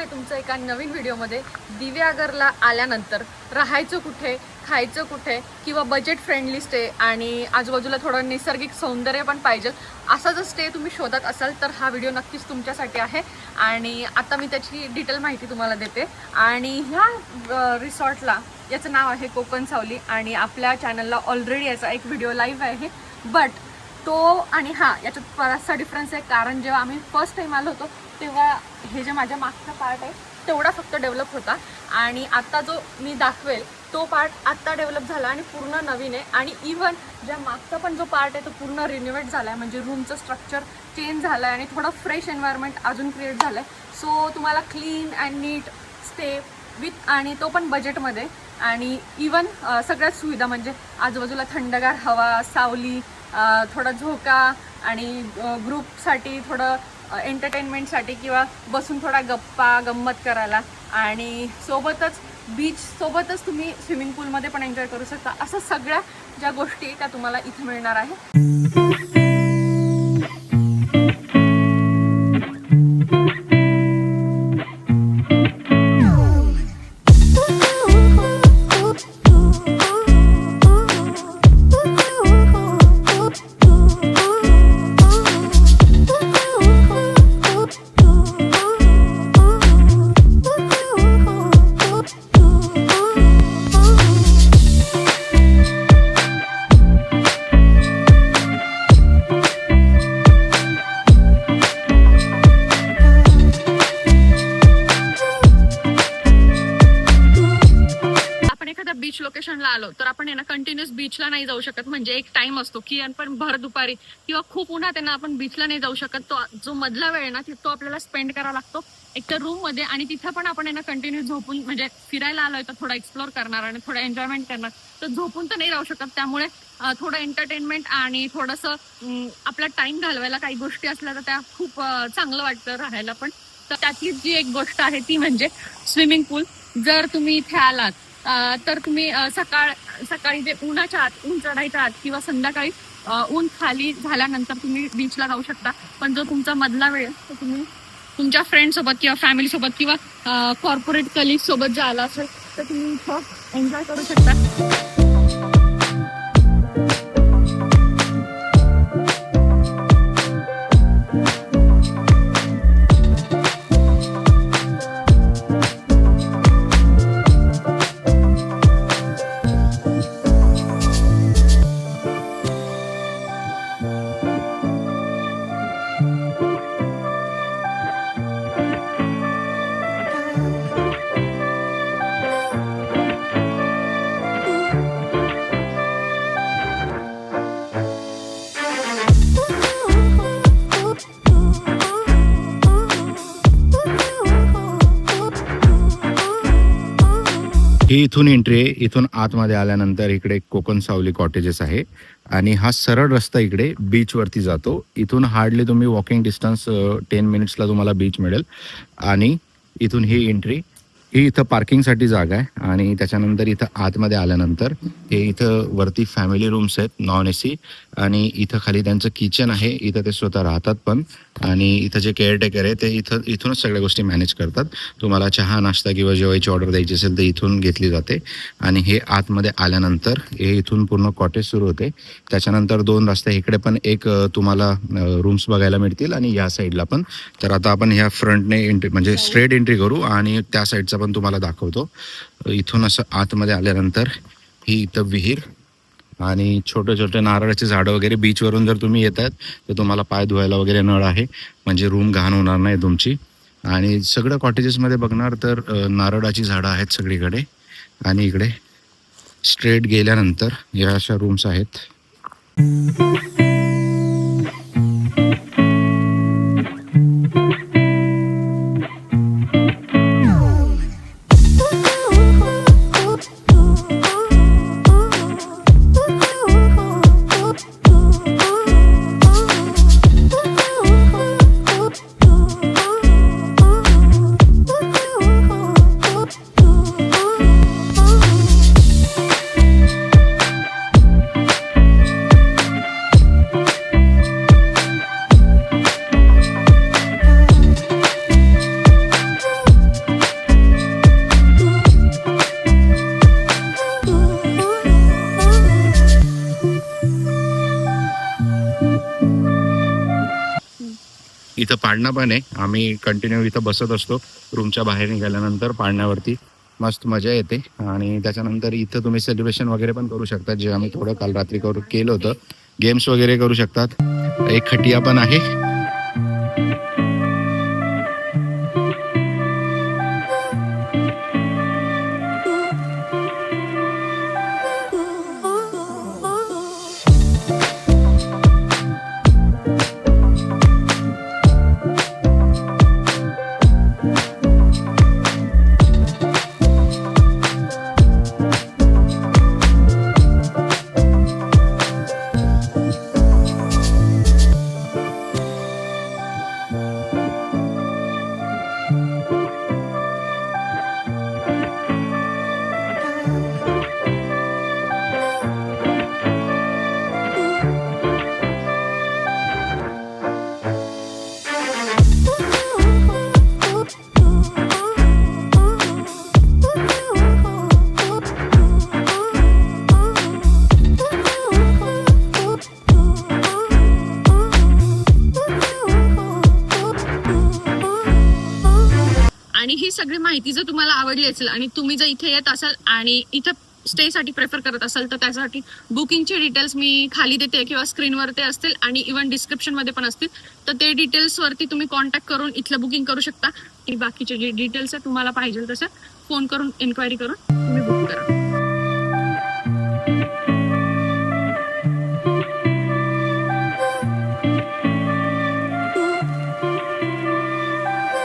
आहे तुमचं एका नवीन व्हिडिओमध्ये। दिव्यागरला आल्यानंतर राहायचं कुठे, खायचं कुठे किंवा बजेट फ्रेंडली स्टे आणि आजूबाजूला थोडं नैसर्गिक सौंदर्य पण पाहिजे असा जर स्टे तुम्ही शोधत असाल तर हा व्हिडिओ नक्कीच तुमच्यासाठी आहे। आणि आता मी त्याची डिटेल माहिती तुम्हाला देते। आणि ह्या रिसॉर्टला याचं नाव आहे कोकण सावली आणि आपल्या चॅनलला ऑलरेडी याचा एक व्हिडिओ लाईव्ह आहे। बट तो आणि हा याच्यात बराचसा डिफरन्स आहे, कारण जेव्हा आम्ही फर्स्ट टाइम आलो होतो तेव्हा हे जे माझ्या मागचा पार्ट आहे तेवढा फक्त डेव्हलप होता आणि आता जो मी दाखवेल तो पार्ट आत्ता डेव्हलप झाला आणि पूर्ण नवीन आहे। आणि इव्हन ज्या मागचा पण जो पार्ट आहे तो पूर्ण रिनोव्हेट झाला आहे, म्हणजे रूमचं स्ट्रक्चर चेंज झालं आहे आणि थोडं फ्रेश एन्व्हायरमेंट अजून क्रिएट झालं आहे। सो तुम्हाला clean and neat stay with आणि तो पण बजेटमध्ये आणि इवन सगळ्याच सुविधा, म्हणजे आजूबाजूला थंडगार हवा, सावली, थोडा झोका आणि ग्रुपसाठी थोडं एंटरटेनमेंटसाठी किंवा बसून थोडा गप्पा गंमत करायला आणि सोबतच बीच सोबतच तुम्ही स्विमिंग पूलमध्ये पण एन्जॉय करू शकता। असं सगळ्या ज्या गोष्टी त्या तुम्हाला इथे मिळणार आहे। बीच लोकेशनला आलो तर आपण आहे ना कंटिन्युअस बीचला नाही जाऊ शकत, म्हणजे एक टाइम असतो की आपण भर दुपारी किंवा खूप उन्हात आहे ना आपण बीचला नाही जाऊ शकत। तो जो मधला वेळ आहे ना तो आपल्याला स्पेंड करावा लागतो एक तर रूम मध्ये आणि तिथं पण आपण आहे ना कंटिन्युअस झोपून, म्हणजे फिरायला आलोय तर थोडा एक्सप्लोर करणार आणि थोडा एन्जॉयमेंट करणार, तर झोपून तर नाही राहू शकत। त्यामुळे थोडं एंटरटेनमेंट आणि थोडंसं आपला टाइम घालवायला काही गोष्टी असल्या तर त्या खूप चांगलं वाटतं राहायला पण। तर त्यातली जी एक गोष्ट आहे ती म्हणजे स्विमिंग पूल। जर तुम्ही इथे आलात तर तुम्ही सकाळी जे उन्हाच्या आत ऊन चढायच्या आत किंवा संध्याकाळी ऊन खाली झाल्यानंतर तुम्ही बीचला जाऊ शकता। पण जो तुमचा मधला वेळ तो तुम्ही तुमच्या फ्रेंड सोबत किंवा फॅमिली सोबत किंवा कॉर्पोरेट कलिग सोबत जर आला असेल तर तुम्ही इथं एन्जॉय करू शकता। ही इथून एंट्री आहे। इथून आतमध्ये आल्यानंतर इकडे कोकण सावली कॉटेजेस आहे आणि हा सरळ रस्ता इकडे बीचवरती जातो। इथून हार्डली तुम्ही वॉकिंग डिस्टन्स 10 मिनिट्सला तुम्हाला बीच मिळेल आणि इथून ही एंट्री, ही इथं पार्किंगसाठी जागा आहे। आणि त्याच्यानंतर इथं आतमध्ये आल्यानंतर हे इथं वरती फॅमिली रूम्स आहेत नॉन AC आणि इथं खाली त्यांचं किचन आहे, इथं ते स्वतः राहतात पण। आणि इथं जे केअरटेकर आहे ते इथूनच सगळ्या गोष्टी मॅनेज करतात। तुम्हाला चहा नाश्ता किंवा जेवायची ऑर्डर द्यायची असेल तर इथून घेतली जाते। आणि हे आतमध्ये आल्यानंतर हे इथून पूर्ण कॉटेज सुरू होते। त्याच्यानंतर 2 रस्ते इकडे पण एक तुम्हाला रूम्स बघायला मिळतील आणि या साईडला पण। तर आता आपण ह्या फ्रंटने एंट्री म्हणजे स्ट्रेट एंट्री करू आणि त्या साईडचा पण तुम्हाला दाखवतो। इथून असं आतमध्ये आल्यानंतर ही इथं विहीर आणि छोटे छोटे नारळाचे झाडं वगैरे। बीचवरून जर तुम्ही येतात तर तुम्हाला पाय धुवायला वगैरे नळ आहे, म्हणजे रूम घाण होणार नाही तुमची। आणि सगळं कॉटेजेसमध्ये बघणार तर नारळाची झाडं आहेत सगळीकडे। आणि इकडे स्ट्रेट गेल्यानंतर या अशा रूम्स आहेत। इथं पाळणा पण आहे. आम्ही कंटिन्यू इथं बसत असतो रूमच्या बाहेर निघाल्यानंतर पाळण्यावरती. मस्त मजा येते. आणि त्याच्यानंतर इथं तुम्ही सेलिब्रेशन वगैरे पण करू शकता, जे आम्ही थोडं काल रात्री केलं होतं. गेम्स वगैरे करू शकतात. एक खटिया पण आहे. आणि ही सगळी माहिती जर तुम्हाला आवडली असेल आणि तुम्ही जर इथे येत असाल आणि इथं स्टे साठी प्रेफर करत असाल तर त्यासाठी बुकिंगचे डिटेल्स मी खाली देते किंवा स्क्रीनवर ते असतील आणि इव्हन डिस्क्रिप्शन मध्ये पण असतील. तर ते डिटेल्स वरती तुम्ही कॉन्टॅक्ट करून इथलं बुकिंग करू शकता. आणि बाकीचे जे डिटेल्स आहे तुम्हाला पाहिजे तसं फोन करून एन्क्वायरी करून तुम्ही बुक करा.